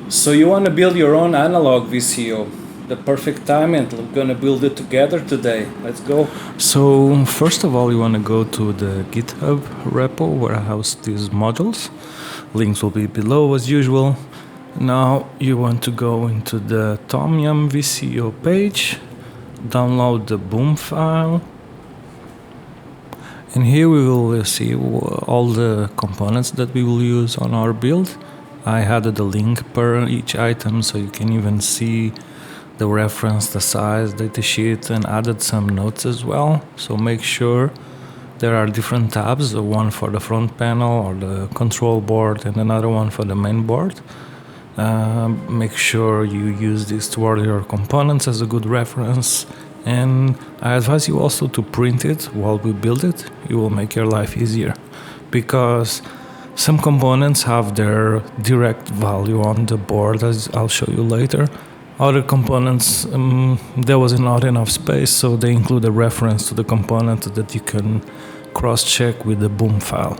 So you want to build your own analog VCO. The perfect time, and we're going to build it together today. Let's go. So first of all, you want to go to the GitHub repo where I host these modules. Links will be below as usual. Now you want to go into the TomYum VCO page, download the boom file, and here we will see all the components that we will use on our build. I added a link per each item so you can even see the reference, the size, datasheet, and added some notes as well. So make sure there are different tabs, one for the front panel or the control board and another one for the main board. Make sure you use these to order your components as a good reference. And I advise you also to print it while we build it. It will make your life easier because some components have their direct value on the board, as I'll show you later. Other components, there was not enough space, so they include a reference to the component that you can cross-check with the boom file.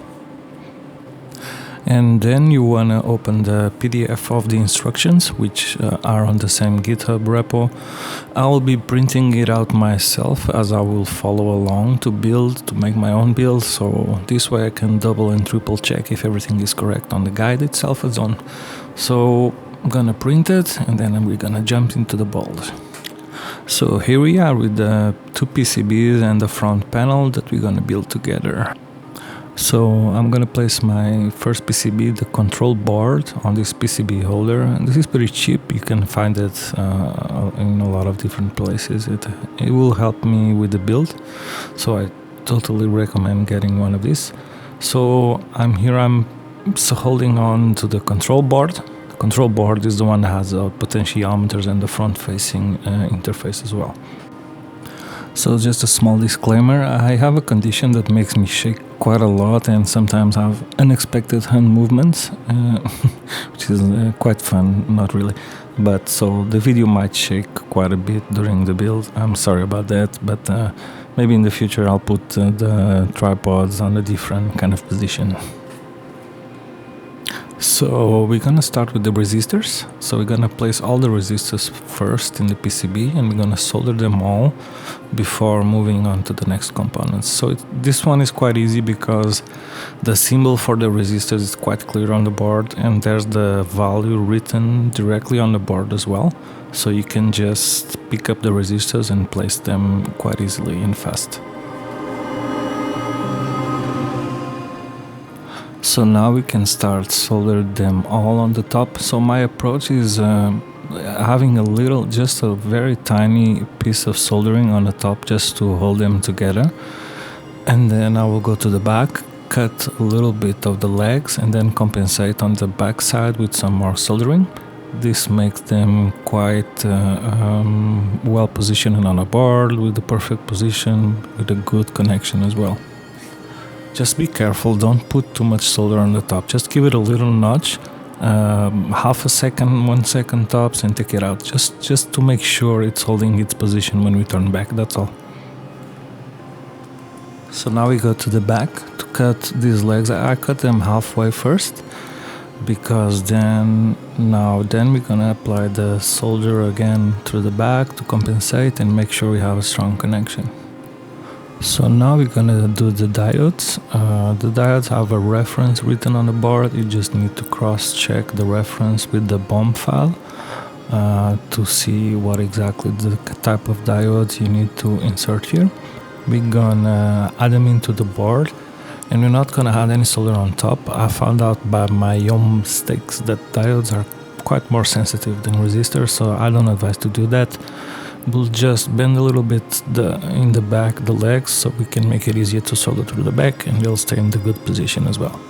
And then you want to open the PDF of the instructions, which are on the same GitHub repo. I will be printing it out myself as I will follow along to make my own build. So this way I can double and triple check if everything is correct on the guide itself as on. So I'm gonna print it and then we're gonna jump into the build. So here we are with the two PCBs and the front panel that we're gonna build together. So I'm gonna place my first PCB, the control board, on this PCB holder. And this is pretty cheap. You can find it in a lot of different places. It will help me with the build. So I totally recommend getting one of these. So I'm holding on to the control board. The control board is the one that has potentiometers and the front-facing interface as well. So just a small disclaimer, I have a condition that makes me shake quite a lot and sometimes have unexpected hand movements, which is quite fun, not really. But so the video might shake quite a bit during the build. I'm sorry about that, but maybe in the future I'll put the tripods on a different kind of position. So we're gonna start with the resistors. So we're gonna place all the resistors first in the PCB and we're gonna solder them all before moving on to the next components. So this one is quite easy because the symbol for the resistors is quite clear on the board and there's the value written directly on the board as well. So you can just pick up the resistors and place them quite easily and fast. So now we can start soldering them all on the top. So my approach is having just a very tiny piece of soldering on the top just to hold them together. And then I will go to the back, cut a little bit of the legs and then compensate on the back side with some more soldering. This makes them quite well positioned on a board with the perfect position, with a good connection as well. Just be careful, don't put too much solder on the top, just give it a little notch, half a second, 1 second tops and take it out, just to make sure it's holding its position when we turn back, that's all. So now we go to the back to cut these legs. I cut them halfway first because then we're gonna apply the solder again through the back to compensate and make sure we have a strong connection. So now we're gonna do the diodes. The diodes have a reference written on the board. You just need to cross-check the reference with the BOM file to see what exactly the type of diodes you need to insert here. We're gonna add them into the board and we're not gonna add any solder on top. I found out by my ohm sticks that diodes are quite more sensitive than resistors, so I don't advise to do that. We'll just bend a little bit in the back, the legs, so we can make it easier to solder through the back and they'll stay in the good position as well.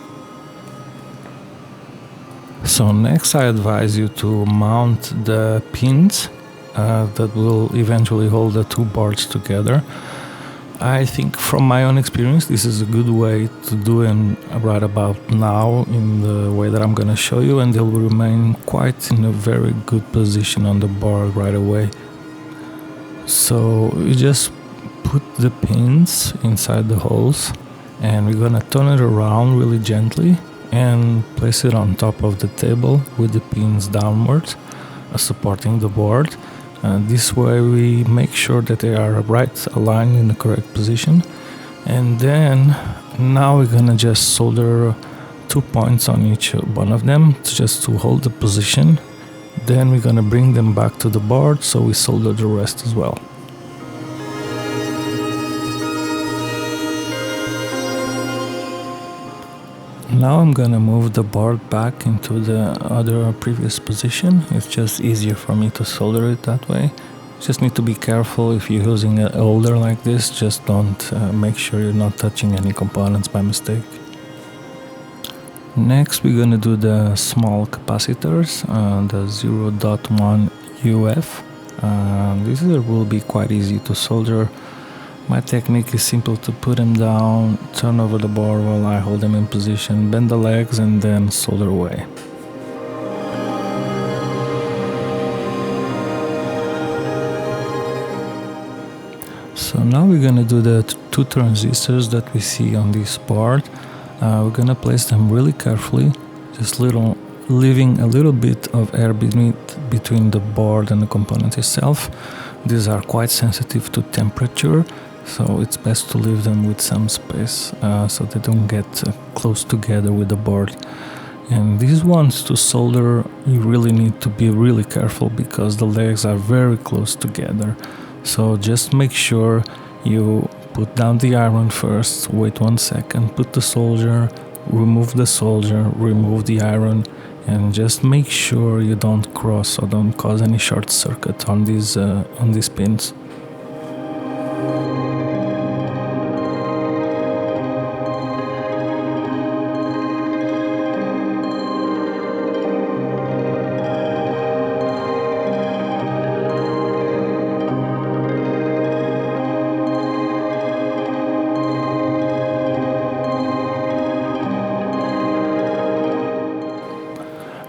So next I advise you to mount the pins that will eventually hold the two boards together. I think from my own experience this is a good way to do them right about now in the way that I'm gonna show you, and they'll remain quite in a very good position on the board right away. So you just put the pins inside the holes and we're gonna turn it around really gently and place it on top of the table with the pins downwards, supporting the board. This way we make sure that they are right aligned in the correct position. And then now we're gonna just solder 2 points on each one of them just to hold the position. Then we're gonna bring them back to the board, so we solder the rest as well. Now I'm gonna move the board back into the other previous position. It's just easier for me to solder it that way. Just need to be careful if you're using an holder like this, just don't make sure you're not touching any components by mistake. Next we're gonna do the small capacitors, the 0.1 UF. These will be quite easy to solder. My technique is simple: to put them down, turn over the board while I hold them in position, bend the legs and then solder away. So now we're gonna do the two transistors that we see on this board. We're gonna place them really carefully, just leaving a little bit of air between the board and the component itself. These are quite sensitive to temperature, so it's best to leave them with some space so they don't get close together with the board. And these ones to solder, you really need to be really careful because the legs are very close together. So just make sure you put down the iron first, wait 1 second, put the solder, remove the solder, remove the iron, and just make sure you don't cross or don't cause any short circuit on these pins.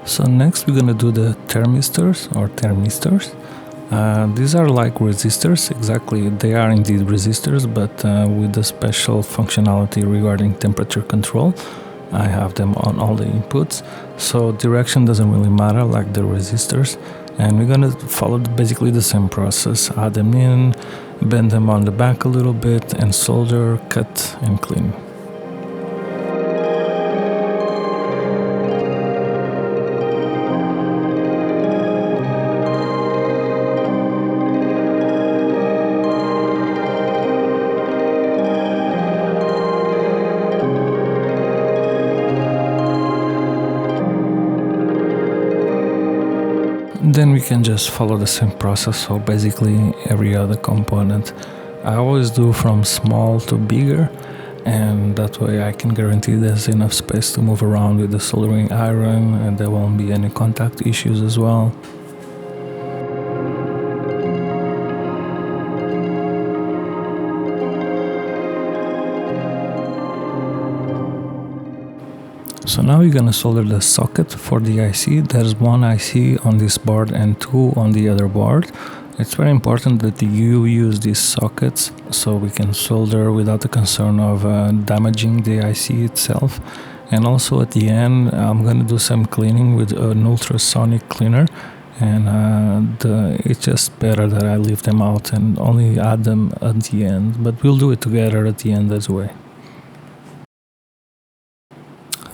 So next we're gonna do the thermistors or thermistors. These are like resistors, exactly, they are indeed resistors, but with a special functionality regarding temperature control. I have them on all the inputs, so direction doesn't really matter like the resistors. And we're gonna follow basically the same process: add them in, bend them on the back a little bit, and solder, cut, and clean. Then we can just follow the same process, so basically every other component. I always do from small to bigger, and that way I can guarantee there's enough space to move around with the soldering iron, and there won't be any contact issues as well. So now we're gonna solder the socket for the IC. There's one IC on this board and two on the other board. It's very important that you use these sockets so we can solder without the concern of damaging the IC itself. And also at the end, I'm gonna do some cleaning with an ultrasonic cleaner, and it's just better that I leave them out and only add them at the end, but we'll do it together at the end as well.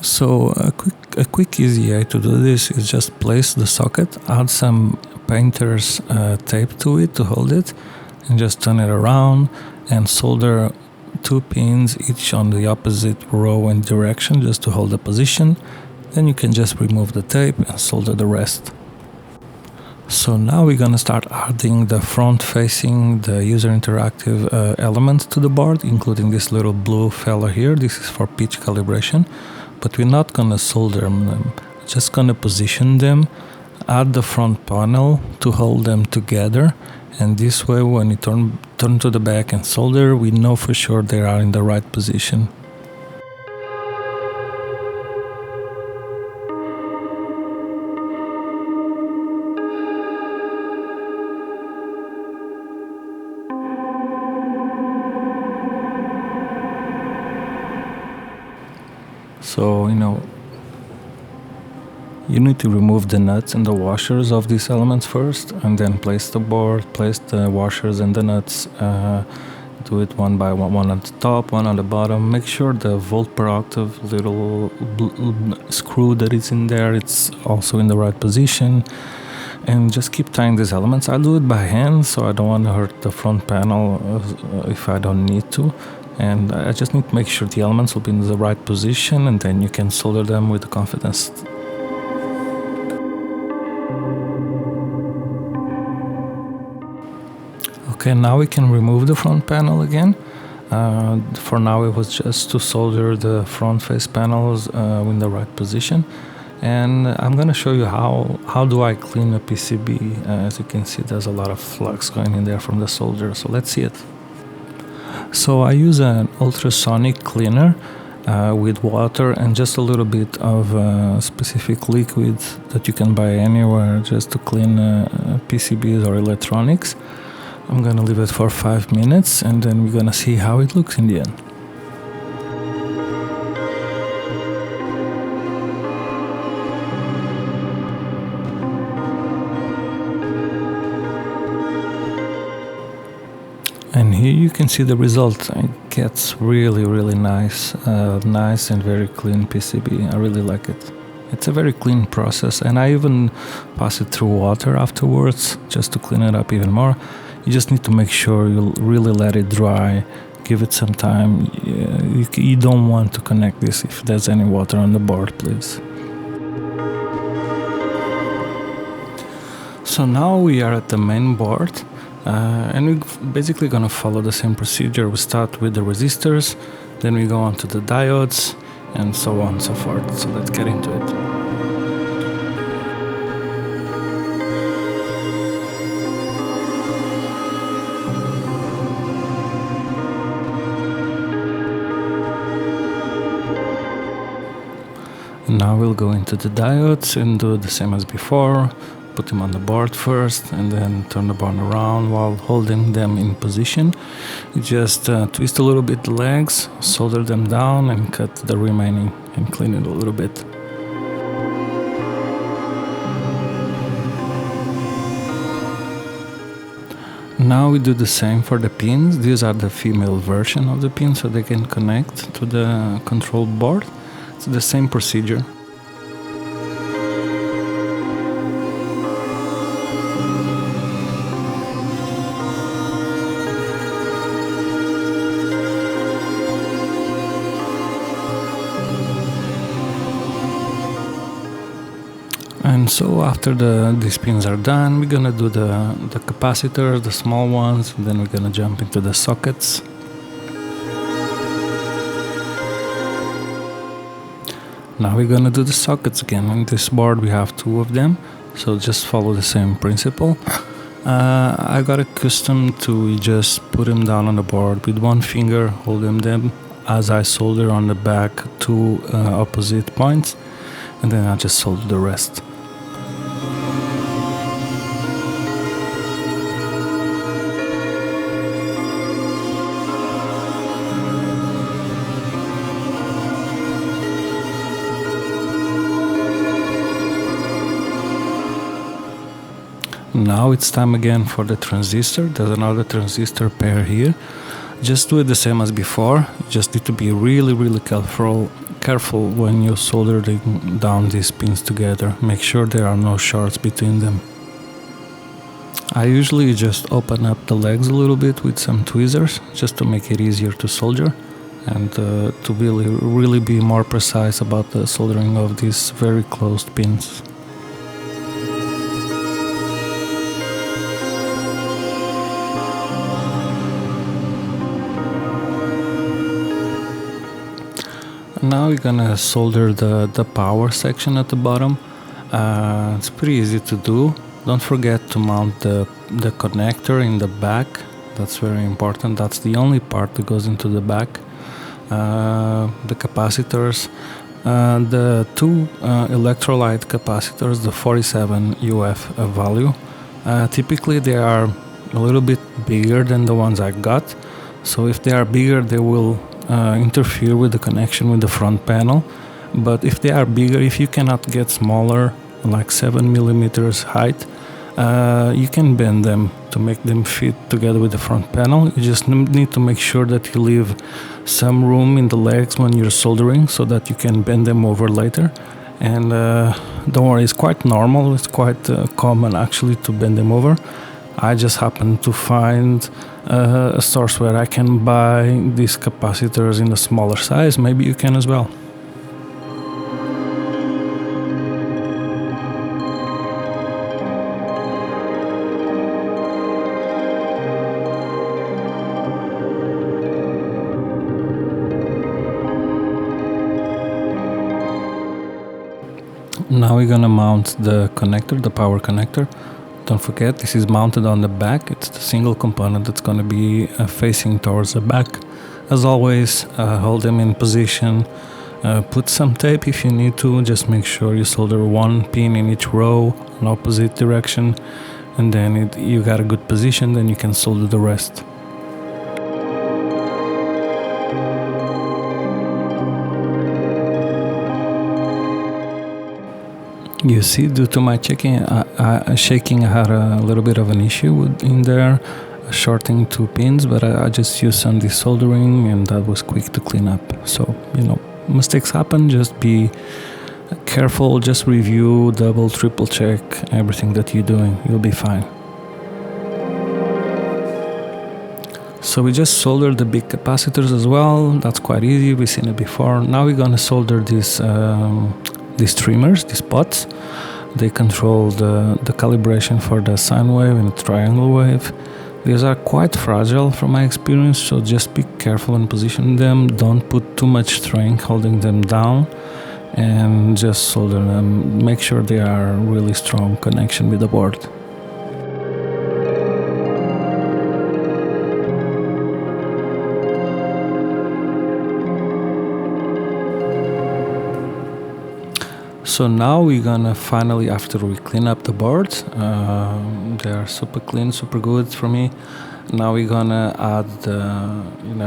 So a quick easy way to do this is just place the socket, add some painter's tape to it to hold it, and just turn it around and solder 2 pins each on the opposite row and direction just to hold the position. Then you can just remove the tape and solder the rest. So now we're gonna start adding the front facing, the user interactive element to the board, including this little blue fella here. This is for pitch calibration. But we're not gonna solder them, just gonna position them, add the front panel to hold them together, and this way when you turn to the back and solder, we know for sure they are in the right position. So, You need to remove the nuts and the washers of these elements first, and then place the board, place the washers and the nuts. Do it one by one on the top, one on the bottom. Make sure the volt per octave little screw that is in there, it's also in the right position. And just keep tying these elements. I'll do it by hand, so I don't want to hurt the front panel if I don't need to. And I just need to make sure the elements will be in the right position, and then you can solder them with confidence. Okay, now we can remove the front panel again. For now it was just to solder the front face panels in the right position. And I'm going to show you how do I clean a PCB. As you can see, there's a lot of flux going in there from the solder, so let's see it. So I use an ultrasonic cleaner with water and just a little bit of specific liquid that you can buy anywhere just to clean PCBs or electronics. I'm going to leave it for 5 minutes and then we're going to see how it looks in the end. And here you can see the result. It gets really nice and very clean PCB. I really like it. It's a very clean process, and I even pass it through water afterwards just to clean it up even more. You just need to make sure you really let it dry, give it some time. You don't want to connect this if there's any water on the board, please. So now we are at the main board. And we're basically going to follow the same procedure. We start with the resistors, then we go on to the diodes, and so on and so forth. So let's get into it. And now we'll go into the diodes and do the same as before. Put them on the board first and then turn the board around while holding them in position. You just twist a little bit the legs, solder them down and cut the remaining and clean it a little bit. Now we do the same for the pins. These are the female version of the pins so they can connect to the control board. It's the same procedure. And so after these pins are done, we're gonna do the capacitors, the small ones, and then we're gonna jump into the sockets. Now we're gonna do the sockets again. On this board we have 2 of them, so just follow the same principle. I got accustomed to just put them down on the board with one finger, holding them as I solder on the back 2 opposite points, and then I just solder the rest. Now it's time again for the transistor. There's another transistor pair here. Just do it the same as before. You just need to be really careful when you solder down these pins together. Make sure there are no shorts between them. I usually just open up the legs a little bit with some tweezers just to make it easier to solder and to really be more precise about the soldering of these very closed pins. Now we're gonna solder the power section at the bottom. It's pretty easy to do. Don't forget to mount the connector in the back. That's very important. That's the only part that goes into the back. The capacitors, the 2 electrolyte capacitors, the 47 UF value. Typically they are a little bit bigger than the ones I got. So if they are bigger, they will interfere with the connection with the front panel. But if they are bigger, if you cannot get smaller, like 7 millimeters height, you can bend them to make them fit together with the front panel. You just need to make sure that you leave some room in the legs when you're soldering so that you can bend them over later. And don't worry, it's quite normal, it's quite common actually to bend them over. I just happened to find a source where I can buy these capacitors in a smaller size. Maybe you can as well. Now we're gonna mount the connector, the power connector. Don't forget, this is mounted on the back. It's the single component that's gonna be facing towards the back. As always, hold them in position. Put some tape if you need to. Just make sure you solder one pin in each row in opposite direction, and then you got a good position, then you can solder the rest. You see, due to my shaking, I had a little bit of an issue in there, shorting 2 pins, but I just used some desoldering and that was quick to clean up. So, mistakes happen, just be careful, just review, double, triple check everything that you're doing, you'll be fine. So we just soldered the big capacitors as well, that's quite easy, we've seen it before. Now we're gonna solder these trimmers, these pots. They control the calibration for the sine wave and the triangle wave. These are quite fragile from my experience, so just be careful in positioning them. Don't put too much strength holding them down, and just solder them. Make sure they are really strong connection with the board. So now we're gonna finally, after we clean up the boards, they are super clean, super good for me. Now we're gonna add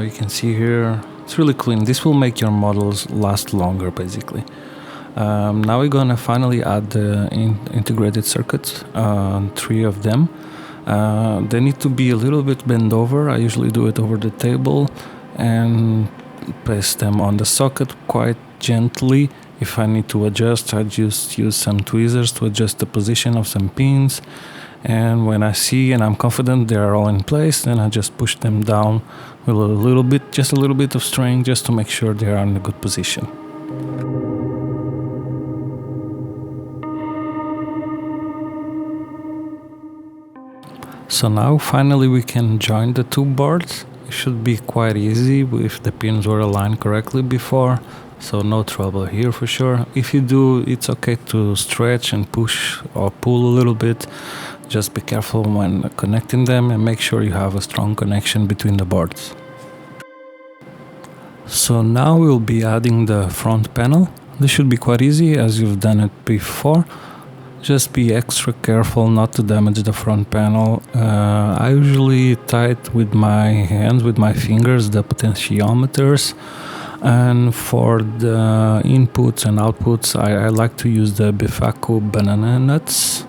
you can see here, it's really clean. This will make your models last longer, basically. Now we're gonna finally add the integrated circuits, 3 of them. They need to be a little bit bent over. I usually do it over the table and place them on the socket quite gently. If I need to adjust, I just use some tweezers to adjust the position of some pins. And when I see and I'm confident they are all in place, then I just push them down with just a little bit of strength, just to make sure they are in a good position. So now finally we can join the 2 boards. It should be quite easy if the pins were aligned correctly before. So no trouble here for sure. If you do, it's okay to stretch and push or pull a little bit. Just be careful when connecting them and make sure you have a strong connection between the boards. So now we'll be adding the front panel. This should be quite easy as you've done it before. Just be extra careful not to damage the front panel. I usually tie it with my hands, with my fingers, the potentiometers. And for the inputs and outputs, I like to use the VCO banana nuts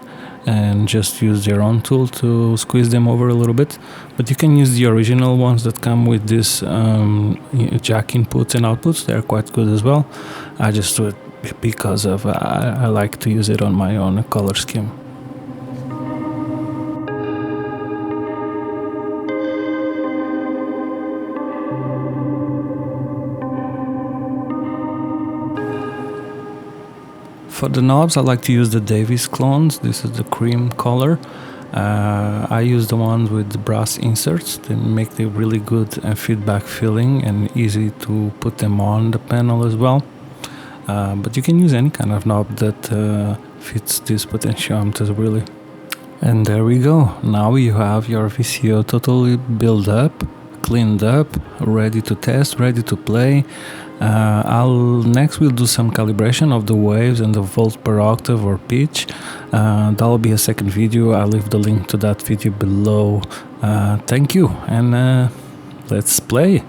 and just use their own tool to squeeze them over a little bit. But you can use the original ones that come with this jack inputs and outputs. They're quite good as well. I just do it because I like to use it on my own color scheme. For the knobs, I like to use the Davis clones. This is the cream color. I use the ones with the brass inserts. They make the really good feedback feeling and easy to put them on the panel as well. But you can use any kind of knob that fits these potentiometers really. And there we go. Now you have your VCO totally built up, cleaned up, ready to test, ready to play. Next we'll do some calibration of the waves and the volts per octave or pitch. That'll be a second video. I'll leave the link to that video below. Thank you, and let's play.